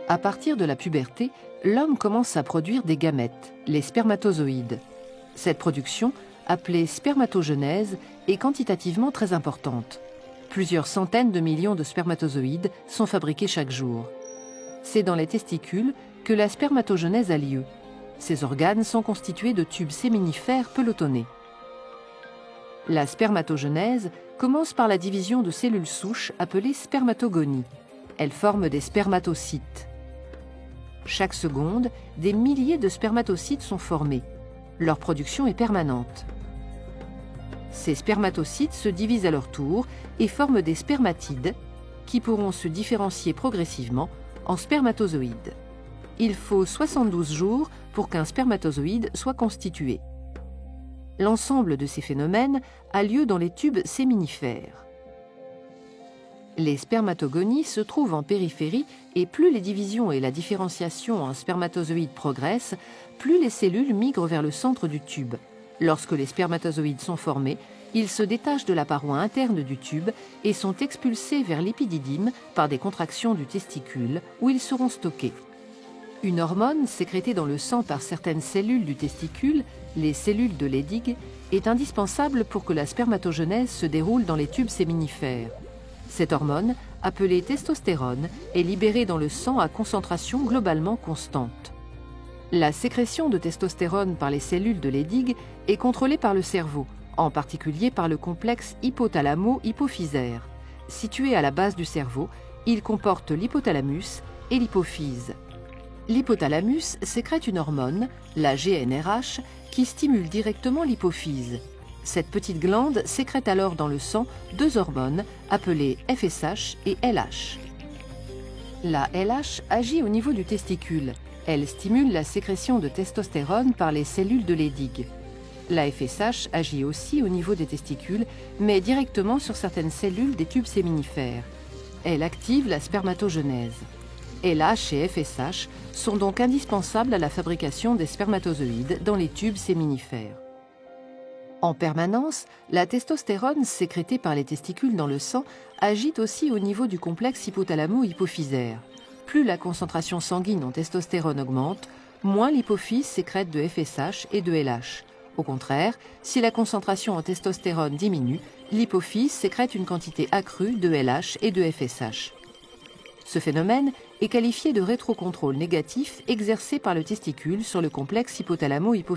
À partir de la puberté, l'homme commence à produire des gamètes, les spermatozoïdes. Cette production, appelée spermatogenèse, est quantitativement très importante. Plusieurs centaines de millions de spermatozoïdes sont fabriqués chaque jour. C'est dans les testicules que la spermatogenèse a lieu. Ces organes sont constitués de tubes séminifères pelotonnés. La spermatogenèse commence par la division de cellules souches appelées spermatogonies. Elles forment des spermatocytes. Chaque seconde, des milliers de spermatocytes sont formés. Leur production est permanente. Ces spermatocytes se divisent à leur tour et forment des spermatides qui pourront se différencier progressivement en spermatozoïdes. Il faut 72 jours pour qu'un spermatozoïde soit constitué. L'ensemble de ces phénomènes a lieu dans les tubes séminifères. Les spermatogonies se trouvent en périphérie et plus les divisions et la différenciation en spermatozoïdes progressent, plus les cellules migrent vers le centre du tube. Lorsque les spermatozoïdes sont formés, ils se détachent de la paroi interne du tube et sont expulsés vers l'épididyme par des contractions du testicule où ils seront stockés. Une hormone sécrétée dans le sang par certaines cellules du testicule, les cellules de Leydig, est indispensable pour que la spermatogenèse se déroule dans les tubes séminifères. Cette hormone, appelée testostérone, est libérée dans le sang à concentration globalement constante. La sécrétion de testostérone par les cellules de Leydig est contrôlée par le cerveau, en particulier par le complexe hypothalamo-hypophysaire. Situé à la base du cerveau, il comporte l'hypothalamus et l'hypophyse. L'hypothalamus sécrète une hormone, la GnRH, qui stimule directement l'hypophyse. Cette petite glande sécrète alors dans le sang deux hormones appelées FSH et LH. La LH agit au niveau du testicule. Elle stimule la sécrétion de testostérone par les cellules de Leydig. La FSH agit aussi au niveau des testicules, mais directement sur certaines cellules des tubes séminifères. Elle active la spermatogenèse. LH et FSH sont donc indispensables à la fabrication des spermatozoïdes dans les tubes séminifères. En permanence, la testostérone sécrétée par les testicules dans le sang agit aussi au niveau du complexe hypothalamo-hypophysaire. Plus la concentration sanguine en testostérone augmente, moins l'hypophyse sécrète de FSH et de LH. Au contraire, si la concentration en testostérone diminue, l'hypophyse sécrète une quantité accrue de LH et de FSH. Ce phénomène est qualifié de rétrocontrôle négatif exercé par le testicule sur le complexe hypothalamo-hypophysaire.